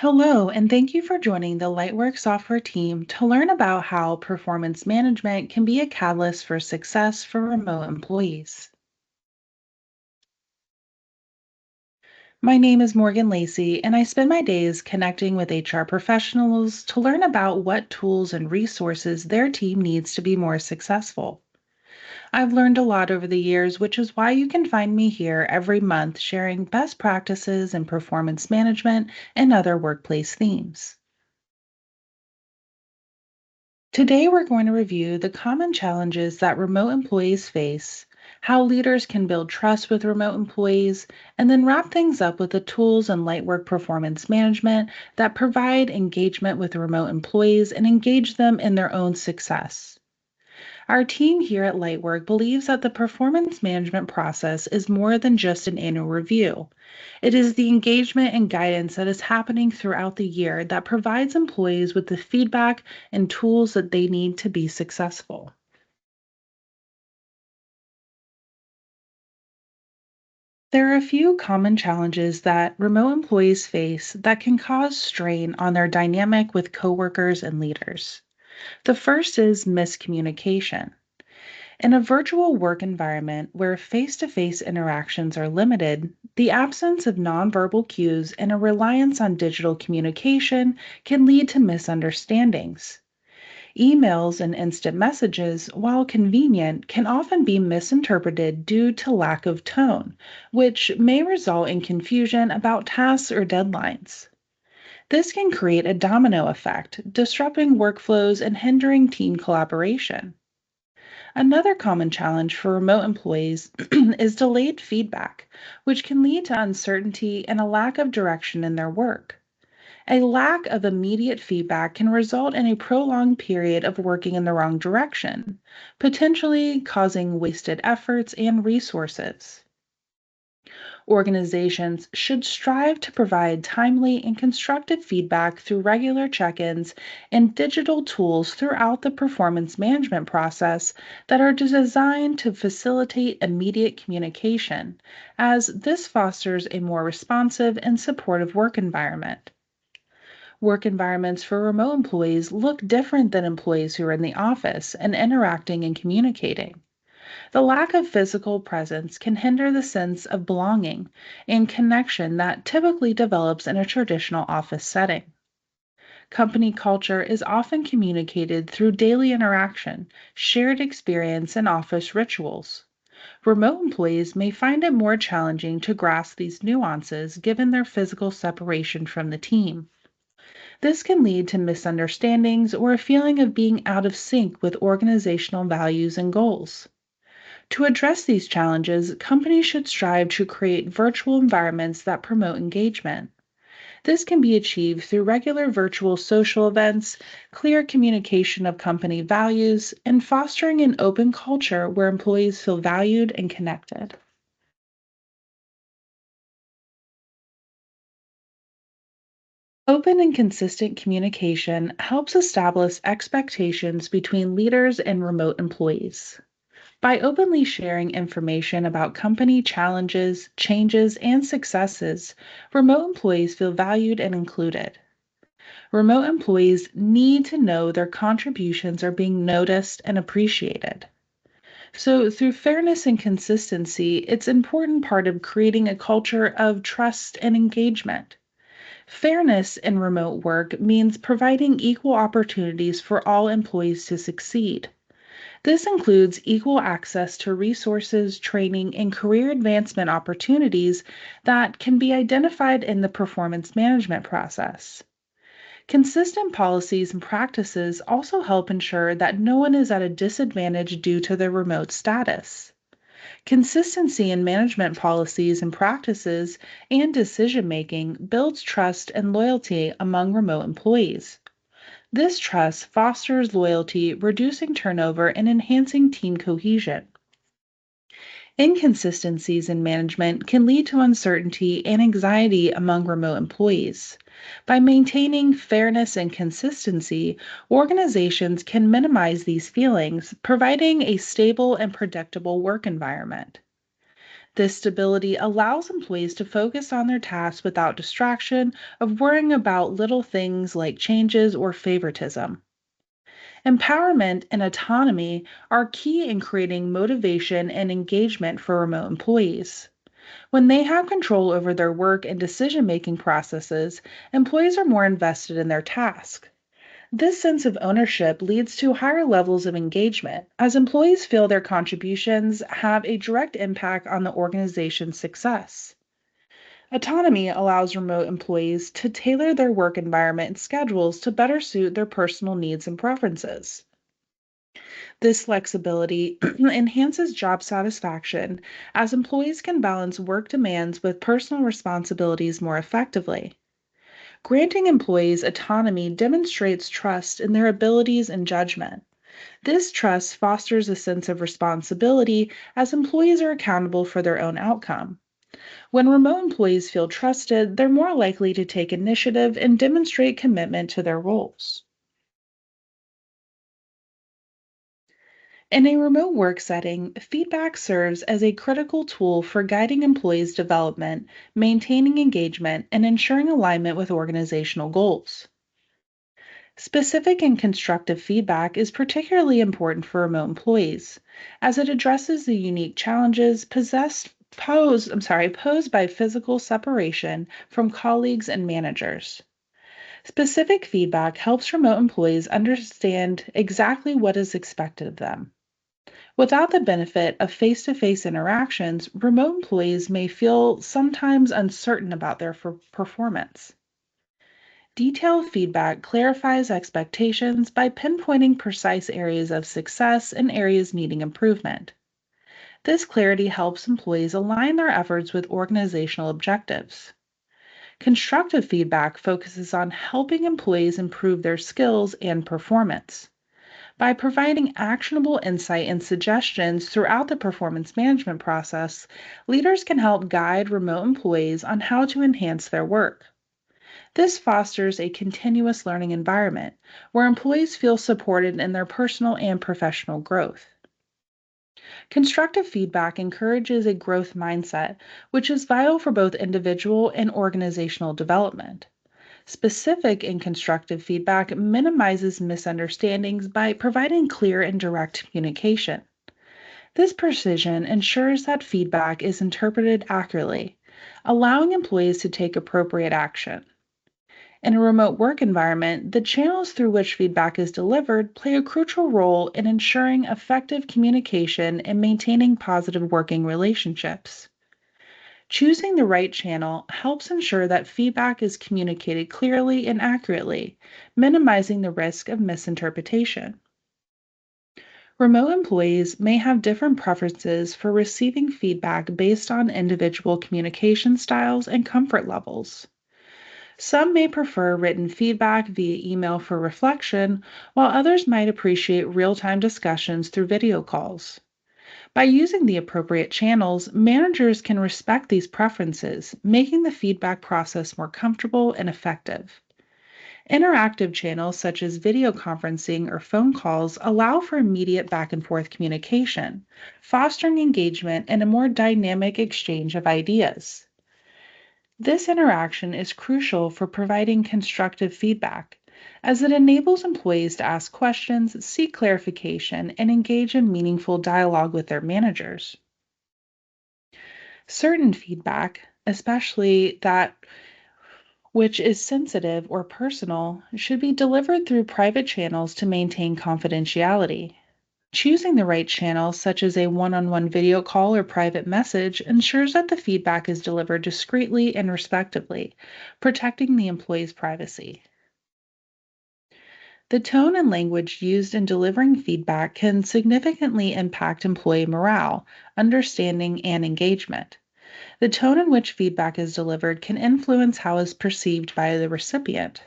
Hello, and thank you for joining the LightWork Software team to learn about how performance management can be a catalyst for success for remote employees. My name is Morgan Lacey, and I spend my days connecting with HR professionals to learn about what tools and resources their team needs to be more successful. I've learned a lot over the years, which is why you can find me here every month sharing best practices in performance management and other workplace themes. Today, we're going to review the common challenges that remote employees face, how leaders can build trust with remote employees, and then wrap things up with the tools and Lightwork performance management that provide engagement with remote employees and engage them in their own success. Our team here at Lightwork believes that the performance management process is more than just an annual review. It is the engagement and guidance that is happening throughout the year that provides employees with the feedback and tools that they need to be successful. There are a few common challenges that remote employees face that can cause strain on their dynamic with coworkers and leaders. The first is miscommunication. In a virtual work environment where face to face interactions are limited, the absence of nonverbal cues and a reliance on digital communication can lead to misunderstandings. Emails and instant messages, while convenient, can often be misinterpreted due to lack of tone, which may result in confusion about tasks or deadlines. This can create a domino effect, disrupting workflows and hindering team collaboration. Another common challenge for remote employees is delayed feedback, which can lead to uncertainty and a lack of direction in their work. A lack of immediate feedback can result in a prolonged period of working in the wrong direction, potentially causing wasted efforts and resources. Organizations should strive to provide timely and constructive feedback through regular check ins and digital tools throughout the performance management process that are designed to facilitate immediate communication, as this fosters a more responsive and supportive work environment. Work environments for remote employees look different than employees who are in the office and interacting and communicating. The lack of physical presence can hinder the sense of belonging and connection that typically develops in a traditional office setting. Company culture is often communicated through daily interaction, shared experience, and office rituals. Remote employees may find it more challenging to grasp these nuances given their physical separation from the team. This can lead to misunderstandings or a feeling of being out of sync with organizational values and goals. To address these challenges, companies should strive to create virtual environments that promote engagement. This can be achieved through regular virtual social events, clear communication of company values, and fostering an open culture where employees feel valued and connected. Open and consistent communication helps establish expectations between leaders and remote employees. By openly sharing information about company challenges, changes, and successes, remote employees feel valued and included. Remote employees need to know their contributions are being noticed and appreciated. So, through fairness and consistency, it's an important part of creating a culture of trust and engagement. Fairness in remote work means providing equal opportunities for all employees to succeed. This includes equal access to resources, training, and career advancement opportunities that can be identified in the performance management process. Consistent policies and practices also help ensure that no one is at a disadvantage due to their remote status. Consistency in management policies and practices and decision making builds trust and loyalty among remote employees. This trust fosters loyalty, reducing turnover and enhancing team cohesion. Inconsistencies in management can lead to uncertainty and anxiety among remote employees. By maintaining fairness and consistency, organizations can minimize these feelings, providing a stable and predictable work environment. This stability allows employees to focus on their tasks without distraction of worrying about little things like changes or favoritism. Empowerment and autonomy are key in creating motivation and engagement for remote employees. When they have control over their work and decision making processes, employees are more invested in their task. This sense of ownership leads to higher levels of engagement as employees feel their contributions have a direct impact on the organization's success. Autonomy allows remote employees to tailor their work environment and schedules to better suit their personal needs and preferences. This flexibility enhances job satisfaction as employees can balance work demands with personal responsibilities more effectively. Granting employees autonomy demonstrates trust in their abilities and judgment. This trust fosters a sense of responsibility as employees are accountable for their own outcome. When remote employees feel trusted, they're more likely to take initiative and demonstrate commitment to their roles. In a remote work setting, feedback serves as a critical tool for guiding employees' development, maintaining engagement, and ensuring alignment with organizational goals. Specific and constructive feedback is particularly important for remote employees, as it addresses the unique challenges posed by physical separation from colleagues and managers. Specific feedback helps remote employees understand exactly what is expected of them. Without the benefit of face to face interactions, remote employees may feel sometimes uncertain about their performance. Detailed feedback clarifies expectations by pinpointing precise areas of success and areas needing improvement. This clarity helps employees align their efforts with organizational objectives. Constructive feedback focuses on helping employees improve their skills and performance. By providing actionable insight and suggestions throughout the performance management process, leaders can help guide remote employees on how to enhance their work. This fosters a continuous learning environment where employees feel supported in their personal and professional growth. Constructive feedback encourages a growth mindset, which is vital for both individual and organizational development. Specific and constructive feedback minimizes misunderstandings by providing clear and direct communication. This precision ensures that feedback is interpreted accurately, allowing employees to take appropriate action. In a remote work environment, the channels through which feedback is delivered play a crucial role in ensuring effective communication and maintaining positive working relationships. Choosing the right channel helps ensure that feedback is communicated clearly and accurately, minimizing the risk of misinterpretation. Remote employees may have different preferences for receiving feedback based on individual communication styles and comfort levels. Some may prefer written feedback via email for reflection, while others might appreciate real time discussions through video calls. By using the appropriate channels, managers can respect these preferences, making the feedback process more comfortable and effective. Interactive channels such as video conferencing or phone calls allow for immediate back and forth communication, fostering engagement and a more dynamic exchange of ideas. This interaction is crucial for providing constructive feedback, as it enables employees to ask questions, seek clarification, and engage in meaningful dialogue with their managers. Certain feedback, especially that which is sensitive or personal, should be delivered through private channels to maintain confidentiality. Choosing the right channel, such as a one on one video call or private message, ensures that the feedback is delivered discreetly and respectfully, protecting the employee's privacy. The tone and language used in delivering feedback can significantly impact employee morale, understanding, and engagement. The tone in which feedback is delivered can influence how it is perceived by the recipient.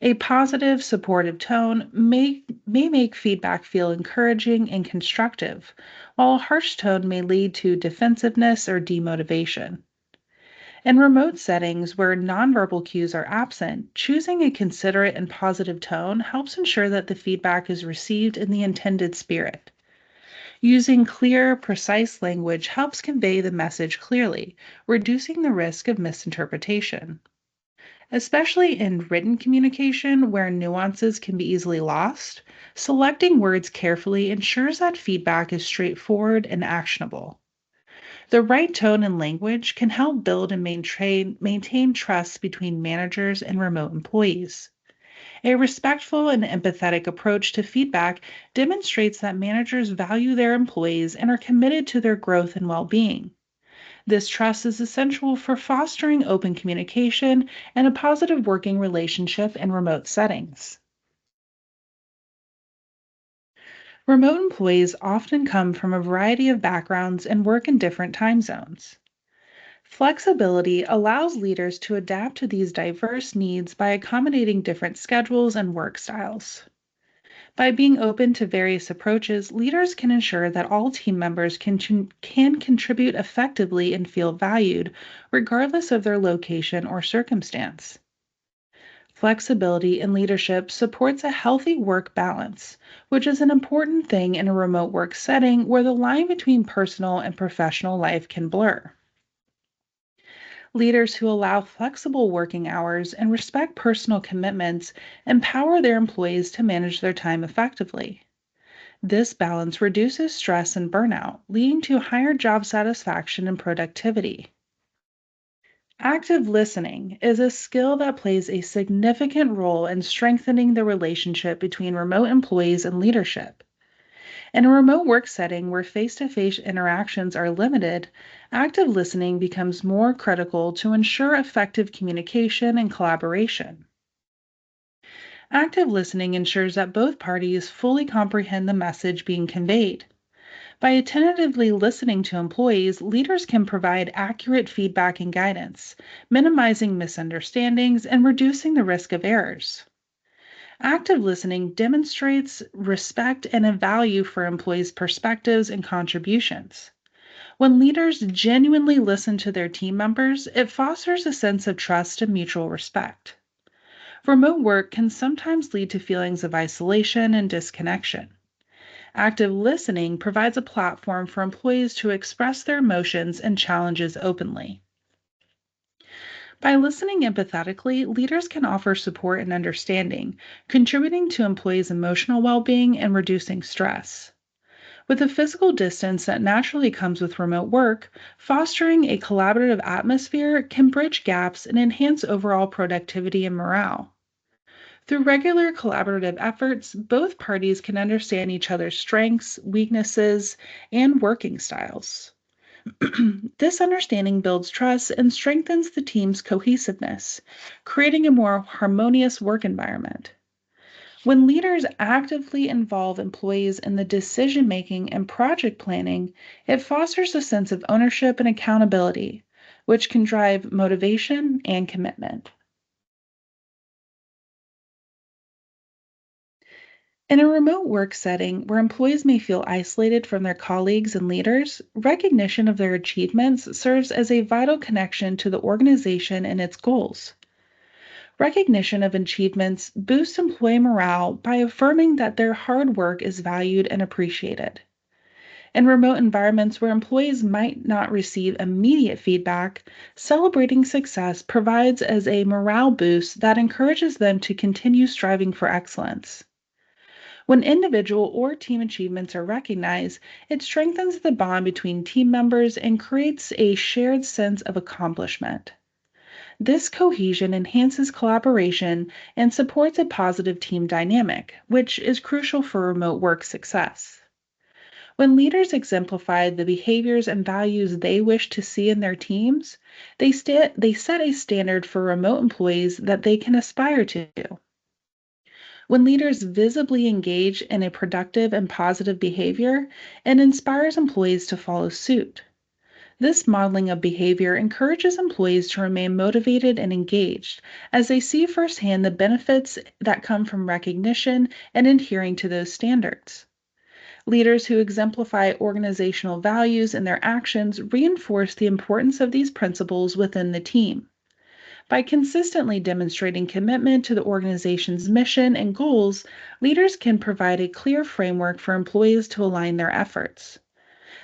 A positive, supportive tone may make feedback feel encouraging and constructive, while a harsh tone may lead to defensiveness or demotivation. In remote settings where nonverbal cues are absent, choosing a considerate and positive tone helps ensure that the feedback is received in the intended spirit. Using clear, precise language helps convey the message clearly, reducing the risk of misinterpretation. Especially in written communication where nuances can be easily lost, selecting words carefully ensures that feedback is straightforward and actionable. The right tone and language can help build and maintain trust between managers and remote employees. A respectful and empathetic approach to feedback demonstrates that managers value their employees and are committed to their growth and well being. This trust is essential for fostering open communication and a positive working relationship in remote settings. Remote employees often come from a variety of backgrounds and work in different time zones. Flexibility allows leaders to adapt to these diverse needs by accommodating different schedules and work styles. By being open to various approaches, leaders can ensure that all team members can contribute effectively and feel valued, regardless of their location or circumstance. Flexibility in leadership supports a healthy work balance, which is an important thing in a remote work setting where the line between personal and professional life can blur. Leaders who allow flexible working hours and respect personal commitments empower their employees to manage their time effectively. This balance reduces stress and burnout, leading to higher job satisfaction and productivity. Active listening is a skill that plays a significant role in strengthening the relationship between remote employees and leadership. In a remote work setting where face to face interactions are limited, active listening becomes more critical to ensure effective communication and collaboration. Active listening ensures that both parties fully comprehend the message being conveyed. By attentively listening to employees, leaders can provide accurate feedback and guidance, minimizing misunderstandings and reducing the risk of errors. Active listening demonstrates respect and a value for employees' perspectives and contributions. When leaders genuinely listen to their team members, it fosters a sense of trust and mutual respect. Remote work can sometimes lead to feelings of isolation and disconnection. Active listening provides a platform for employees to express their emotions and challenges openly. By listening empathetically, leaders can offer support and understanding, contributing to employees' emotional well being and reducing stress. With the physical distance that naturally comes with remote work, fostering a collaborative atmosphere can bridge gaps and enhance overall productivity and morale. Through regular collaborative efforts, both parties can understand each other's strengths, weaknesses, and working styles. This understanding builds trust and strengthens the team's cohesiveness, creating a more harmonious work environment. When leaders actively involve employees in the decision making and project planning, it fosters a sense of ownership and accountability, which can drive motivation and commitment. In a remote work setting where employees may feel isolated from their colleagues and leaders, recognition of their achievements serves as a vital connection to the organization and its goals. Recognition of achievements boosts employee morale by affirming that their hard work is valued and appreciated. In remote environments where employees might not receive immediate feedback, celebrating success provides as a morale boost that encourages them to continue striving for excellence. When individual or team achievements are recognized, it strengthens the bond between team members and creates a shared sense of accomplishment. This cohesion enhances collaboration and supports a positive team dynamic, which is crucial for remote work success. When leaders exemplify the behaviors and values they wish to see in their teams, they set a standard for remote employees that they can aspire to. When leaders visibly engage in a productive and positive behavior, it inspires employees to follow suit. This modeling of behavior encourages employees to remain motivated and engaged as they see firsthand the benefits that come from recognition and adhering to those standards. Leaders who exemplify organizational values in their actions reinforce the importance of these principles within the team. By consistently demonstrating commitment to the organization's mission and goals, leaders can provide a clear framework for employees to align their efforts.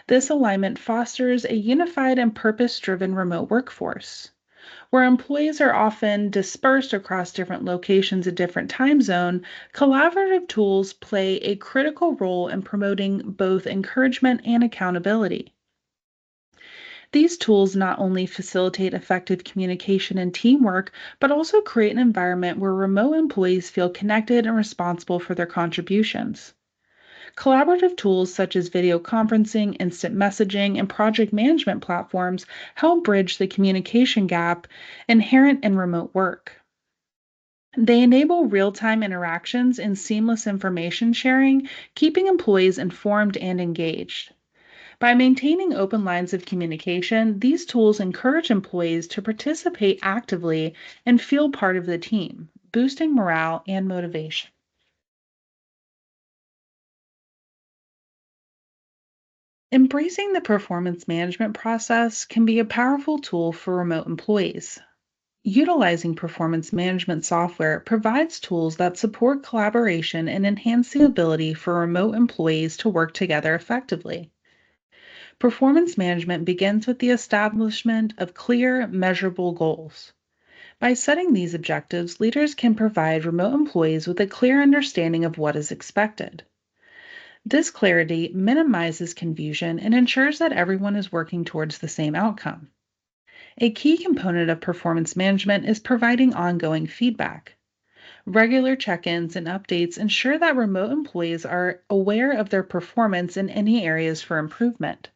This alignment fosters a unified and purpose driven remote workforce. Where employees are often dispersed across different locations at different time zone, collaborative tools play a critical role in promoting both encouragement and accountability. These tools not only facilitate effective communication and teamwork, but also create an environment where remote employees feel connected and responsible for their contributions. Collaborative tools such as video conferencing, instant messaging, and project management platforms help bridge the communication gap inherent in remote work. They enable real time interactions and seamless information sharing, keeping employees informed and engaged. By maintaining open lines of communication, these tools encourage employees to participate actively and feel part of the team, boosting morale and motivation. Embracing the performance management process can be a powerful tool for remote employees. Utilizing performance management software provides tools that support collaboration and enhance the ability for remote employees to work together effectively. Performance management begins with the establishment of clear, measurable goals. By setting these objectives, leaders can provide remote employees with a clear understanding of what is expected. This clarity minimizes confusion and ensures that everyone is working towards the same outcome. A key component of performance management is providing ongoing feedback. Regular check ins and updates ensure that remote employees are aware of their performance in any areas for improvement.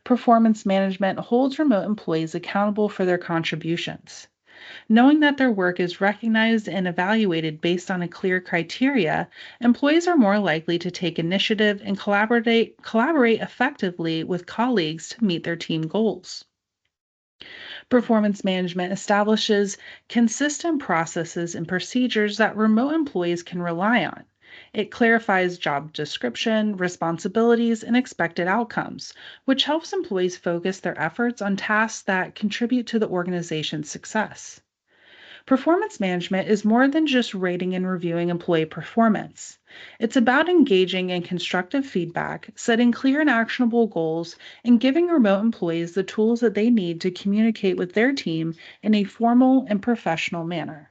Performance management holds remote employees accountable for their contributions. Knowing that their work is recognized and evaluated based on a clear criteria, employees are more likely to take initiative and collaborate effectively with colleagues to meet their team goals. Performance management establishes consistent processes and procedures that remote employees can rely on. It clarifies job description, responsibilities, and expected outcomes, which helps employees focus their efforts on tasks that contribute to the organization's success. Performance management is more than just rating and reviewing employee performance. It's about engaging in constructive feedback, setting clear and actionable goals, and giving remote employees the tools that they need to communicate with their team in a formal and professional manner.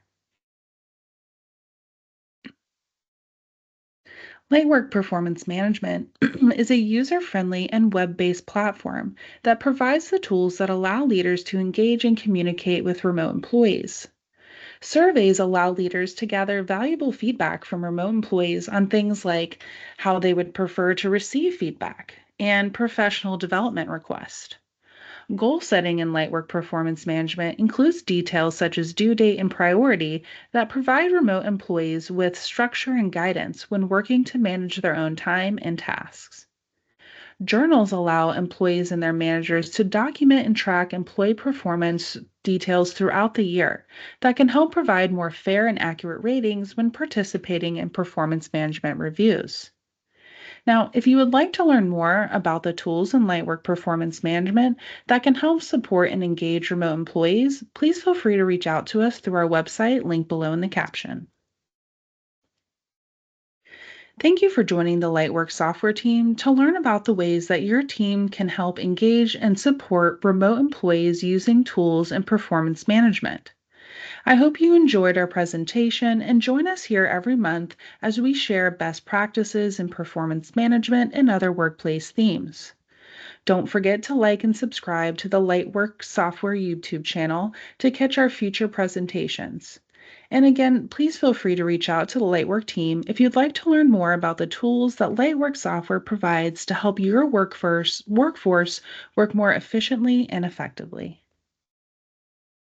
LightWork Performance Management is a user friendly and web based platform that provides the tools that allow leaders to engage and communicate with remote employees. Surveys allow leaders to gather valuable feedback from remote employees on things like how they would prefer to receive feedback and professional development requests. Goal setting in Lightwork Performance Management includes details such as due date and priority that provide remote employees with structure and guidance when working to manage their own time and tasks. Journals allow employees and their managers to document and track employee performance details throughout the year that can help provide more fair and accurate ratings when participating in performance management reviews. Now, if you would like to learn more about the tools in Lightwork Performance Management that can help support and engage remote employees, please feel free to reach out to us through our website linked below in the caption. Thank you for joining the LightWork software team to learn about the ways that your team can help engage and support remote employees using tools and performance management. I hope you enjoyed our presentation and join us here every month as we share best practices in performance management and other workplace themes. Don't forget to like and subscribe to the LightWork Software YouTube channel to catch our future presentations. And again, please feel free to reach out to the LightWork team if you'd like to learn more about the tools that LightWork software provides to help your workforce work more efficiently and effectively.